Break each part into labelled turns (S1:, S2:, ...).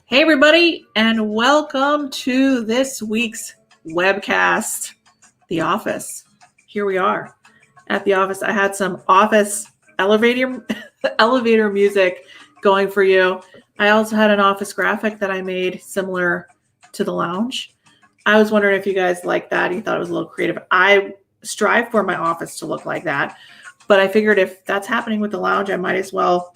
S1: Hey everybody, and welcome to this week's webcast, The Office. Here we are at the office. I had some office elevator music going for you. I also had an office graphic that I made similar to the lounge. I was wondering if you guys liked that. You thought it was a little creative. I strive for my office to look like that, but I figured if that's happening with the lounge, I might as well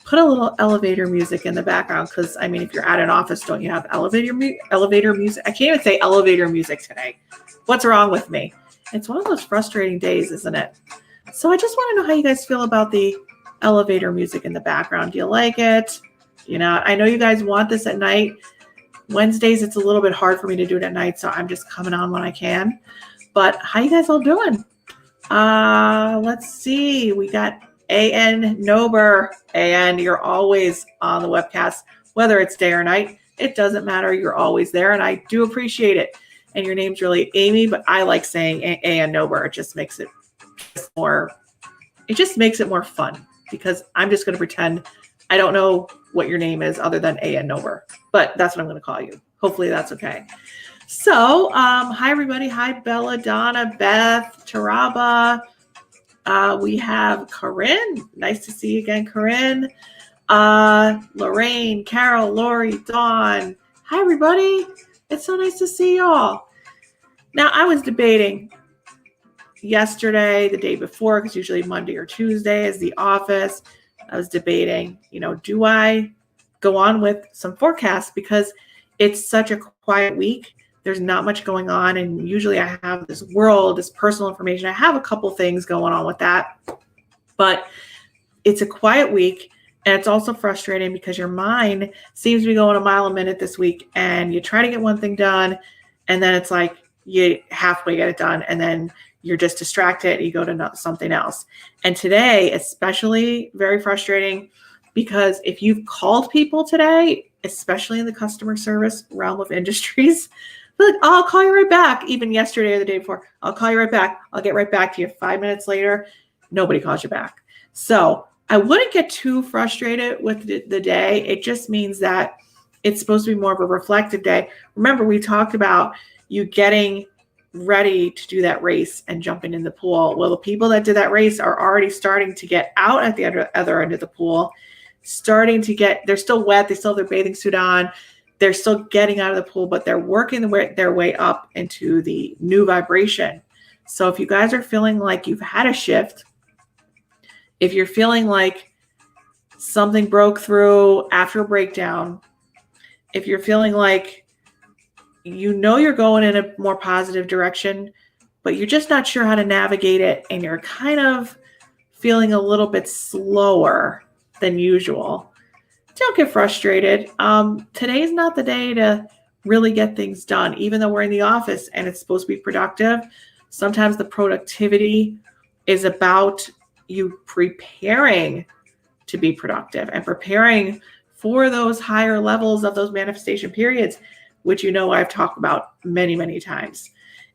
S1: put a little elevator music in the background, because I mean, if you're at an office, don't you have elevator music? I can't even say elevator music today. What's wrong with me? It's one of those frustrating days, isn't it? So I just want to know how you guys feel about the elevator music in the background. Do you like it? You know, I know you guys want this at night. Wednesdays, it's a little bit hard for me to do it at night, so I'm just coming on when I can. But how you guys all doing? Let's see. We got A.N. Nober. And you're always on the webcast, whether it's day or night. It doesn't matter. You're always there, and I do appreciate it. And your name's really Amy, but I like saying A.N. Nober. It just makes it more. It just makes it more fun, because I'm just going to pretend I don't know what your name is other than A.N. Nober, but that's what I'm going to call you. Hopefully that's okay. So, hi everybody. Hi Bella, Donna, Beth, Taraba. We have Corinne. Nice to see you again, Corinne. Lorraine, Carol, Lori, Dawn. Hi, everybody. It's so nice to see y'all. Now, I was debating yesterday, the day before, because usually Monday or Tuesday is the office. I was debating, do I go on with some forecasts, because it's such a quiet week. There's not much going on, and usually I have this personal information. I have a couple things going on with that, but it's a quiet week, and it's also frustrating because your mind seems to be going a mile a minute this week, and you try to get one thing done, and then it's like you halfway get it done, and then you're just distracted, you go to something else. And today, especially very frustrating, because if you've called people today, especially in the customer service realm of industries, they're like, oh, I'll call you right back. Even yesterday or the day before, I'll call you right back. I'll get right back to you. 5 minutes later, nobody calls you back. So I wouldn't get too frustrated with the day. It just means that it's supposed to be more of a reflective day. Remember, we talked about you getting ready to do that race and jumping in the pool. Well, the people that did that race are already starting to get out at the other end of the pool, they're still wet. They still have their bathing suit on. They're still getting out of the pool, but they're working their way up into the new vibration. So if you guys are feeling like you've had a shift, if you're feeling like something broke through after a breakdown, if you're feeling like you're going in a more positive direction, but you're just not sure how to navigate it, and you're kind of feeling a little bit slower than usual, don't get frustrated. Today's not the day to really get things done, even though we're in the office and it's supposed to be productive. Sometimes the productivity is about you preparing to be productive and preparing for those higher levels of those manifestation periods, which I've talked about many, many times.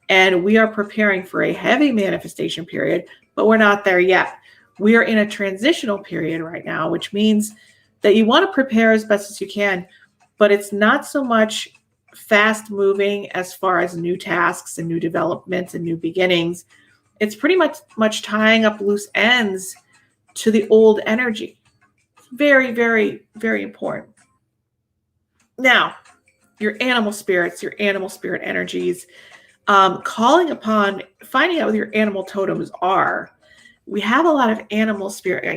S1: And we are preparing for a heavy manifestation period, but we're not there yet. We are in a transitional period right now, which means that you want to prepare as best as you can, but it's not so much fast moving as far as new tasks and new developments and new beginnings. It's pretty much tying up loose ends to the old energy. Very, very, very important. Now, your animal spirits, your animal spirit energies, finding out what your animal totems are. We have a lot of animal spirit,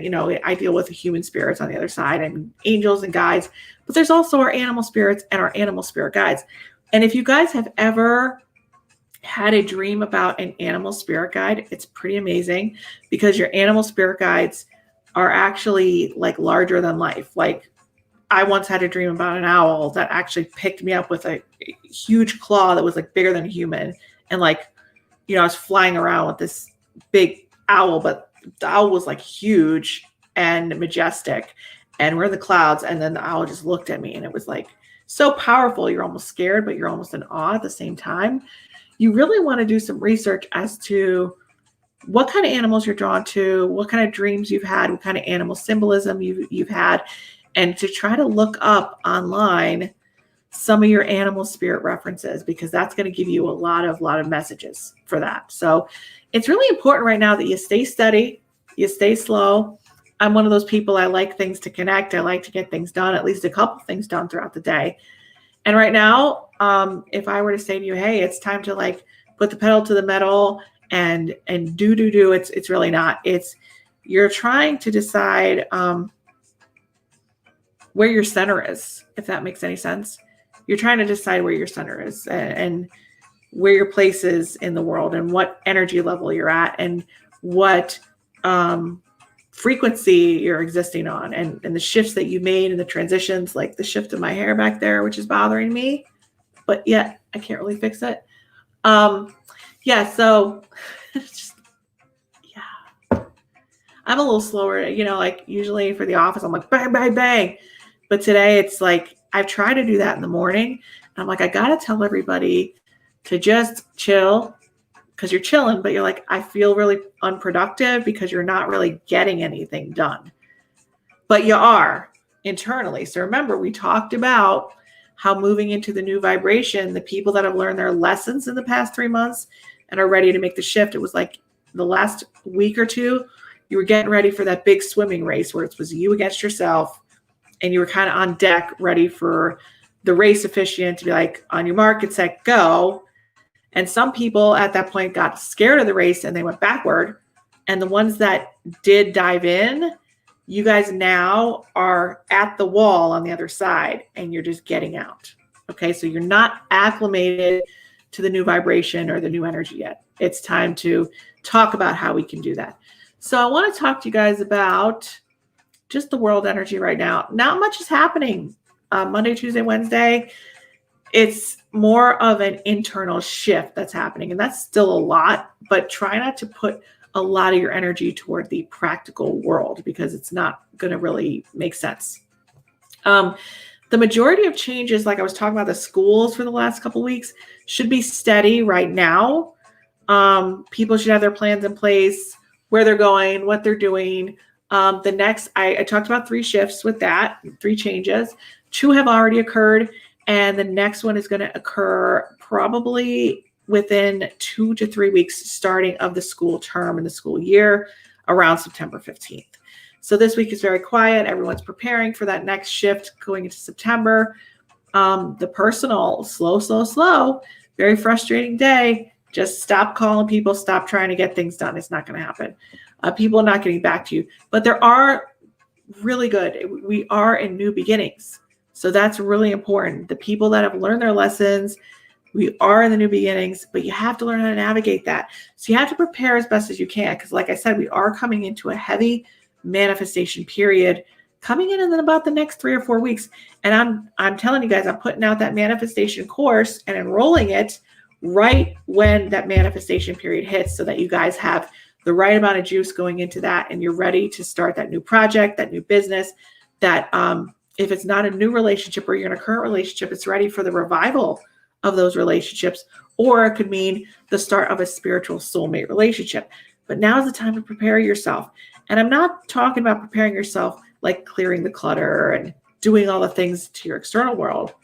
S1: I deal with the human spirits on the other side and angels and guides, but there's also our animal spirits and our animal spirit guides. And if you guys have ever had a dream about an animal spirit guide, it's pretty amazing, because your animal spirit guides are actually like larger than life. Like, I once had a dream about an owl that actually picked me up with a huge claw that was like bigger than a human. And I was flying around with this big owl, but the owl was like huge and majestic. and we're in the clouds. And then the owl just looked at me, and it was like so powerful. You're almost scared, but you're almost in awe at the same time. You really want to do some research as to what kind of animals you're drawn to, what kind of dreams you've had, what kind of animal symbolism you've had, and to try to look up online some of your animal spirit references, because that's going to give you a lot of messages for that. So it's really important right now that you stay steady, you stay slow. I'm one of those people, I like things to connect. I like to get things done, at least a couple things done throughout the day. And right now, if I were to say to you, hey, it's time to like put the pedal to the metal and do, it's really not. It's, you're trying to decide where your center is, if that makes any sense. You're trying to decide where your center is and where your place is in the world, and what energy level you're at, and what frequency you're existing on, and the shifts that you made and the transitions, like the shift of my hair back there, which is bothering me, but yet I can't really fix it. Yeah, so just, yeah, I'm a little slower, like usually for the office, I'm like bang, bang, bang. But today it's like, I've tried to do that in the morning. And I'm like, I got to tell everybody to just chill, because you're chilling, but you're like, I feel really unproductive because you're not really getting anything done. But you are internally. So remember, we talked about how moving into the new vibration, the people that have learned their lessons in the past 3 months and are ready to make the shift, it was like the last week or two, you were getting ready for that big swimming race where it was you against yourself. And you were kind of on deck, ready for the race officiant to be like, on your mark, get set, go. And some people at that point got scared of the race and they went backward. And the ones that did dive in, you guys now are at the wall on the other side, and you're just getting out. Okay, so you're not acclimated to the new vibration or the new energy yet. It's time to talk about how we can do that. So I want to talk to you guys about just the world energy right now. Not much is happening Monday, Tuesday, Wednesday. It's more of an internal shift that's happening, and that's still a lot, but try not to put a lot of your energy toward the practical world, because it's not going to really make sense. The majority of changes, like I was talking about the schools for the last couple of weeks, should be steady right now. People should have their plans in place, where they're going, what they're doing. The next, I talked about 3 shifts with that, 3 changes. 2 have already occurred, and the next one is going to occur probably within 2 to 3 weeks starting of the school term and the school year, around September 15th. So this week is very quiet. Everyone's preparing for that next shift going into September. The personal, slow, very frustrating day. Just stop calling people, stop trying to get things done. It's not going to happen. People are not getting back to you, but there are really good. We are in new beginnings. So that's really important. The people that have learned their lessons, we are in the new beginnings, but you have to learn how to navigate that. So you have to prepare as best as you can. Because like I said, we are coming into a heavy manifestation period coming in about the next 3 or 4 weeks. And I'm telling you guys, I'm putting out that manifestation course and enrolling it right when that manifestation period hits, so that you guys have the right amount of juice going into that, and you're ready to start that new project, that new business, that if it's not a new relationship or you're in a current relationship, it's ready for the revival of those relationships, or it could mean the start of a spiritual soulmate relationship. But now is the time to prepare yourself. And I'm not talking about preparing yourself like clearing the clutter and doing all the things to your external world.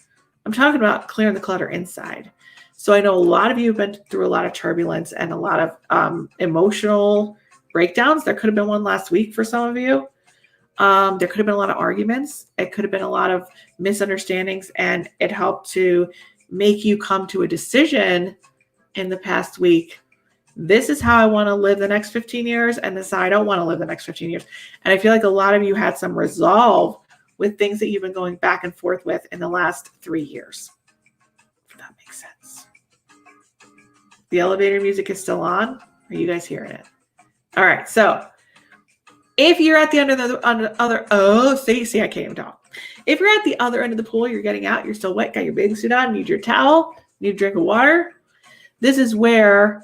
S1: I'm talking about clearing the clutter inside. So I know a lot of you have been through a lot of turbulence and a lot of emotional breakdowns. There could have been one last week for some of you. There could have been a lot of arguments. It could have been a lot of misunderstandings, and it helped to make you come to a decision in the past week. This is how I want to live the next 15 years, and this is how I don't want to live the next 15 years. And I feel like a lot of you had some resolve with things that you've been going back and forth with in the last 3 years. If that makes sense. The elevator music is still on. Are you guys hearing it? All right. So if you're at the I can't even talk. If you're at the other end of the pool, you're getting out, you're still wet, got your bathing suit on, need your towel, need a drink of water. This is where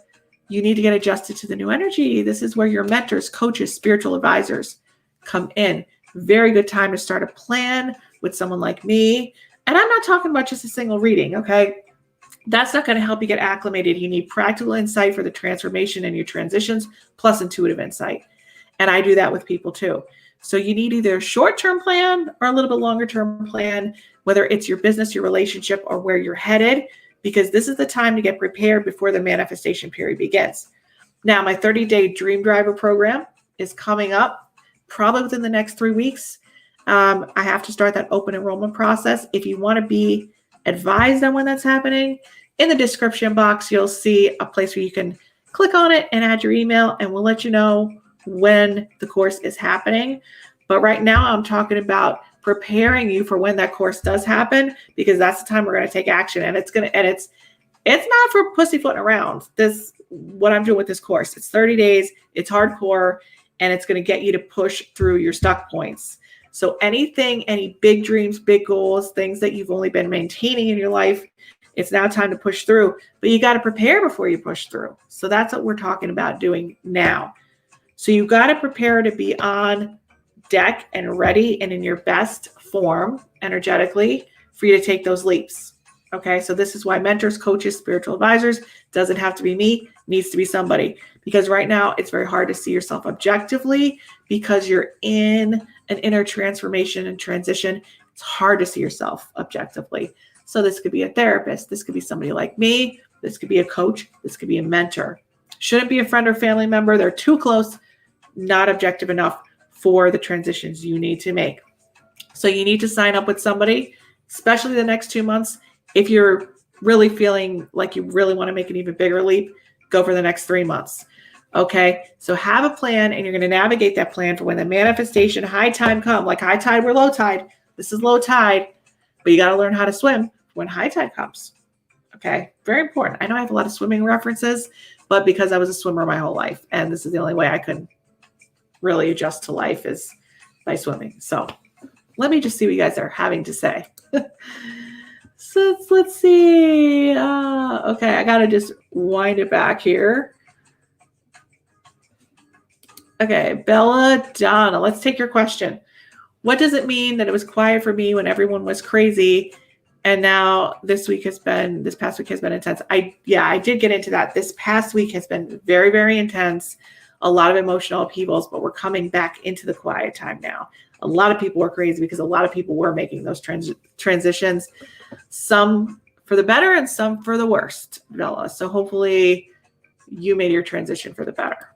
S1: you need to get adjusted to the new energy. This is where your mentors, coaches, spiritual advisors come in. Very good time to start a plan with someone like me. And I'm not talking about just a single reading, okay? That's not going to help you get acclimated. You need practical insight for the transformation and your transitions, plus intuitive insight. And I do that with people too. So you need either a short-term plan or a little bit longer-term plan, whether it's your business, your relationship, or where you're headed, because this is the time to get prepared before the manifestation period begins. Now, my 30-day Dream Driver program is coming up probably within the next 3 weeks. I have to start that open enrollment process. If you want to be advised on when that's happening, in the description box, you'll see a place where you can click on it and add your email, and we'll let you know when the course is happening. But right now I'm talking about preparing you for when that course does happen, because that's the time we're going to take action. And it's not for pussyfooting around. What I'm doing with this course, it's 30 days, it's hardcore, and it's going to get you to push through your stuck points. So any big dreams, big goals, things that you've only been maintaining in your life, it's now time to push through, but you got to prepare before you push through. So that's what we're talking about doing now. So you got to prepare to be on deck and ready and in your best form energetically for you to take those leaps. Okay. So this is why mentors, coaches, spiritual advisors, doesn't have to be me, needs to be somebody, because right now it's very hard to see yourself objectively because you're in an inner transformation and transition. It's hard to see yourself objectively. So this could be a therapist. This could be somebody like me. This could be a coach. This could be a mentor. Shouldn't be a friend or family member. They're too close, not objective enough for the transitions you need to make. So you need to sign up with somebody, especially the next 2 months. If you're really feeling like you really want to make an even bigger leap, go for the next 3 months. Okay. So have a plan, and you're going to navigate that plan for when the manifestation high tide come. Like high tide, we're low tide. This is low tide, but you got to learn how to swim when high tide comes. Okay. Very important. I know I have a lot of swimming references, but because I was a swimmer my whole life, and this is the only way I could really adjust to life is by swimming. So let me just see what you guys are having to say. So let's see. Okay, I got to just wind it back here. Okay, Bella Donna, let's take your question. What does it mean that it was quiet for me when everyone was crazy, and now this past week has been intense? I did get into that. This past week has been very, very intense. A lot of emotional upheavals, but we're coming back into the quiet time now. A lot of people were crazy because a lot of people were making those transitions, some for the better and some for the worst, Bella. So hopefully you made your transition for the better.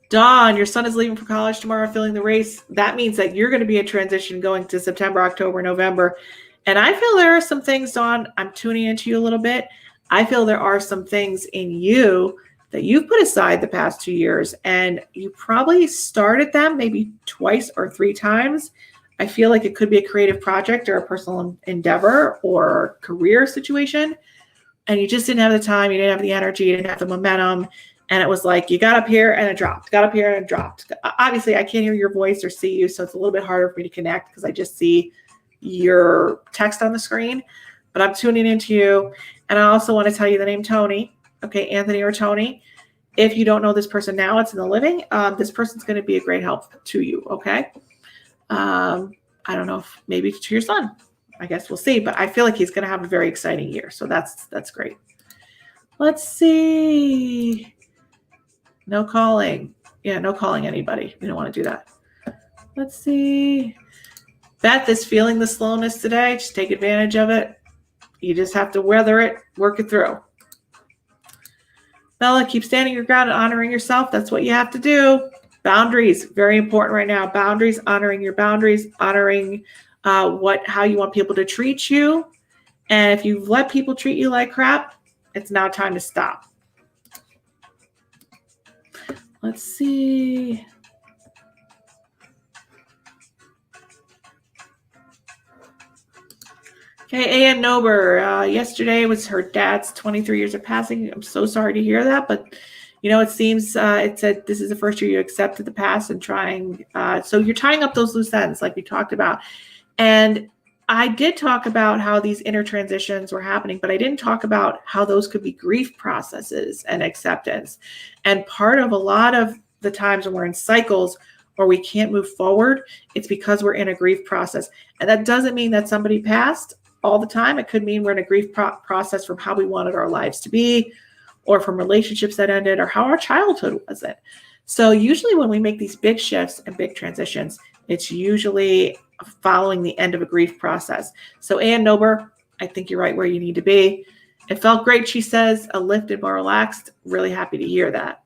S1: Dawn, your son is leaving for college tomorrow, filling the race. That means that you're going to be in transition going to September, October, November. And I feel there are some things, Dawn, I'm tuning into you a little bit. I feel there are some things in you that you've put aside the past 2 years, and you probably started them maybe twice or 3 times. I feel like it could be a creative project or a personal endeavor or career situation, and you just didn't have the time, you didn't have the energy, you didn't have the momentum, and it was like you got up here and it dropped, got up here and it dropped. Obviously, I can't hear your voice or see you, so it's a little bit harder for me to connect because I just see your text on the screen, but I'm tuning into you. And I also want to tell you the name Tony. Okay, Anthony or Tony. If you don't know this person now, it's in the living. This person's going to be a great help to you. Okay. I don't know if maybe to your son. I guess we'll see. But I feel like he's going to have a very exciting year. So that's great. Let's see. No calling. Yeah, no calling anybody. We don't want to do that. Let's see. Beth is feeling the slowness today. Just take advantage of it. You just have to weather it, work it through. Bella, keep standing your ground and honoring yourself. That's what you have to do. Boundaries, very important right now. Boundaries, honoring your boundaries, honoring how you want people to treat you. And if you've let people treat you like crap, it's now time to stop. Let's see. Okay, A.N. Nober, yesterday was her dad's 23 years of passing. I'm so sorry to hear that, but it seems it said this is the first year you accepted the past and trying. So you're tying up those loose ends like we talked about. And I did talk about how these inner transitions were happening, but I didn't talk about how those could be grief processes and acceptance. And part of a lot of the times when we're in cycles or we can't move forward, it's because we're in a grief process. And that doesn't mean that somebody passed all the time. It could mean we're in a grief process from how we wanted our lives to be, or from relationships that ended, or how our childhood wasn't. So usually when we make these big shifts and big transitions, it's usually following the end of a grief process. So Ann Nober, I think you're right where you need to be. It felt great, she says, a lifted, more relaxed. Really happy to hear that.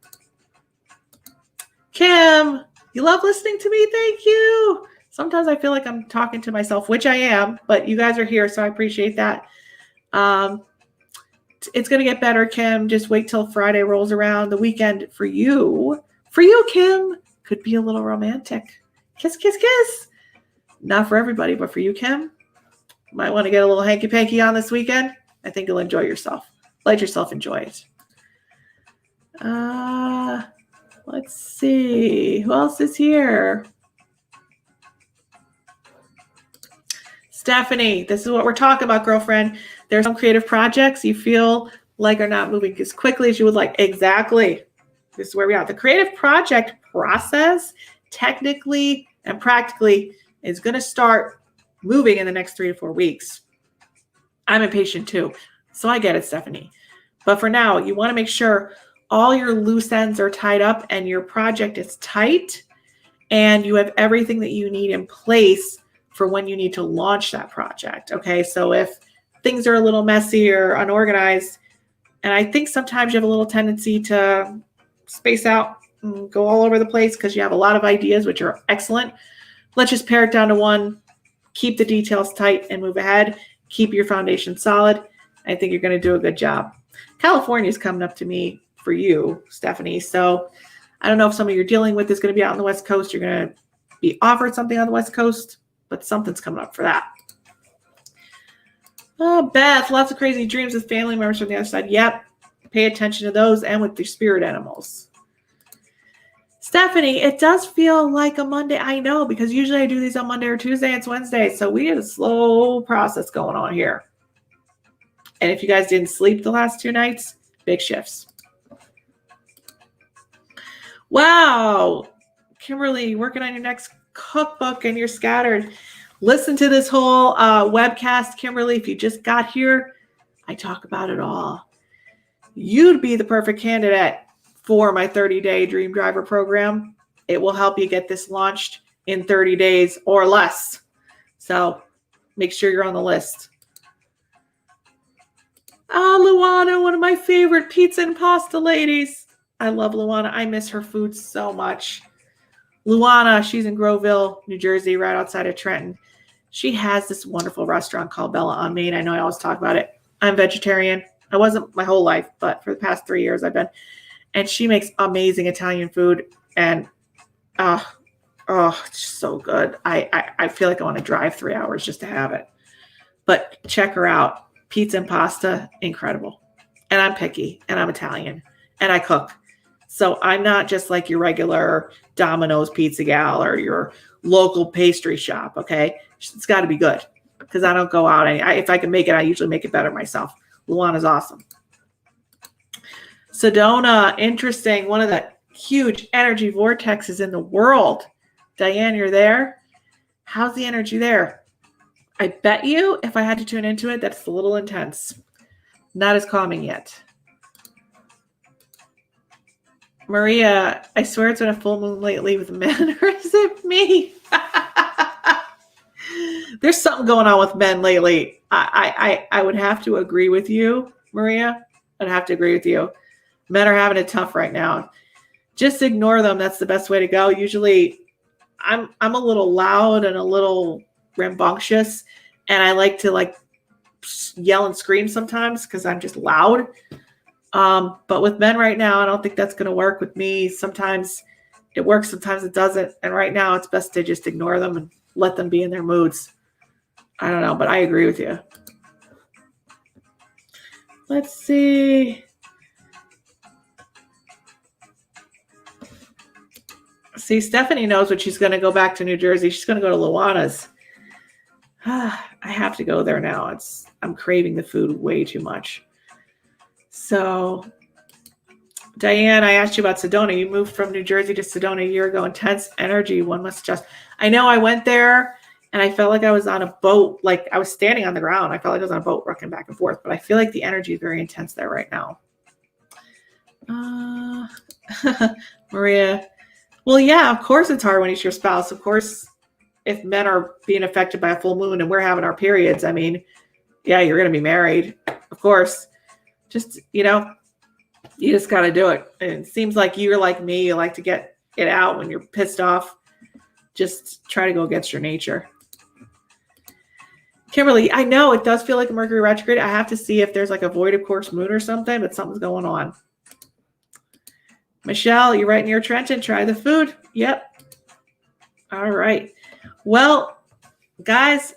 S1: Kim, you love listening to me? Thank you. Sometimes I feel like I'm talking to myself, which I am, but you guys are here, so I appreciate that. It's going to get better, Kim. Just wait till Friday rolls around. The weekend for you, Kim, could be a little romantic. Kiss, kiss, kiss. Not for everybody, but for you, Kim. Might want to get a little hanky-panky on this weekend. I think you'll enjoy yourself. Let yourself enjoy it. Let's see. Who else is here? Stephanie, this is what we're talking about, girlfriend. There's some creative projects you feel like are not moving as quickly as you would like. Exactly. This is where we are. The creative project process, technically and practically, is going to start moving in the next 3 to 4 weeks. I'm impatient too, so I get it, Stephanie. But for now, you want to make sure all your loose ends are tied up and your project is tight and you have everything that you need in place for when you need to launch that project. Okay, so if things are a little messy or unorganized, and I think sometimes you have a little tendency to space out and go all over the place because you have a lot of ideas, which are excellent. Let's just pare it down to one, keep the details tight and move ahead. Keep your foundation solid. I think you're going to do a good job. California is coming up to me for you, Stephanie. So I don't know if somebody you're dealing with is going to be out on the West Coast. You're going to be offered something on the West Coast, but something's coming up for that. Oh, Beth, lots of crazy dreams with family members from the other side. Yep. Pay attention to those and with your spirit animals. Stephanie, it does feel like a Monday. I know, because usually I do these on Monday or Tuesday. It's Wednesday. So we have a slow process going on here. And if you guys didn't sleep the last 2 nights, big shifts. Wow. Kimberly, working on your next cookbook and you're scattered. Listen to this whole webcast, Kimberly. If you just got here, I talk about it all. You'd be the perfect candidate for my 30-day Dream Driver program. It will help you get this launched in 30 days or less. So make sure you're on the list. Luana, one of my favorite pizza and pasta ladies. I love Luana. I miss her food so much. Luana, she's in Groveville, New Jersey, right outside of Trenton. She has this wonderful restaurant called Bella on Main. I know I always talk about it. I'm vegetarian. I wasn't my whole life, but for the past 3 years I've been. And she makes amazing Italian food. And it's so good. I feel like I want to drive 3 hours just to have it. But check her out. Pizza and pasta, incredible. And I'm picky, and I'm Italian, and I cook. So I'm not just like your regular Domino's pizza gal or your local pastry shop, okay? It's got to be good because I don't go out. If I can make it, I usually make it better myself. Luana's awesome. Sedona, interesting. One of the huge energy vortexes in the world. Diane, you're there? How's the energy there? I bet you if I had to tune into it, that's a little intense. Not as calming yet. Maria, I swear it's been a full moon lately with men, or is it me? There's something going on with men lately. I would have to agree with you, Maria. I'd have to agree with you. Men are having it tough right now. Just ignore them. That's the best way to go. Usually I'm a little loud and a little rambunctious, and I like to yell and scream sometimes because I'm just loud. But with men right now, I don't think that's going to work with me. Sometimes it works, sometimes it doesn't. And right now it's best to just ignore them and let them be in their moods. I don't know, but I agree with you. Let's see. See, Stephanie knows when she's going to go back to New Jersey. She's going to go to Luana's. I have to go there now. I'm craving the food way too much. So Diane, I asked you about Sedona. You moved from New Jersey to Sedona a year ago. Intense energy. One must just. I know I went there and I felt like I was on a boat. Like I was standing on the ground. I felt like I was on a boat rocking back and forth. But I feel like the energy is very intense there right now. Maria. Well, yeah, of course it's hard when it's your spouse. Of course, if men are being affected by a full moon and we're having our periods, I mean, yeah, you're going to be married. Of course. Just, you just got to do it. And it seems like you're like me. You like to get it out when you're pissed off. Just try to go against your nature. Kimberly, I know it does feel like a Mercury retrograde. I have to see if there's like a void of course moon or something, but something's going on. Michelle, you're right near Trenton. Try the food. Yep. All right. Well, guys,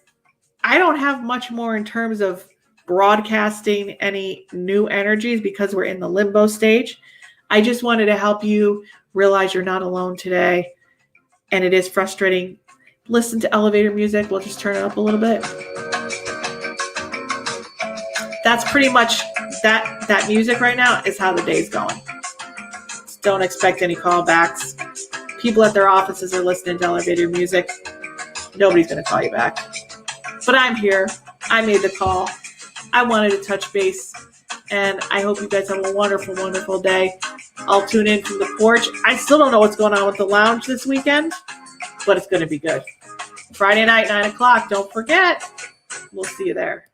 S1: I don't have much more in terms of broadcasting any new energies because we're in the limbo stage. I just wanted to help you realize you're not alone today. And it is frustrating. Listen to elevator music. We'll just turn it up a little bit. That's pretty much that music right now is how the day's going. Don't expect any callbacks. People at their offices are listening to elevator music. Nobody's going to call you back. But I'm here. I made the call. I wanted to touch base. And I hope you guys have a wonderful, wonderful day. I'll tune in from the porch. I still don't know what's going on with the lounge this weekend, but it's going to be good. Friday night, 9 o'clock. Don't forget. We'll see you there.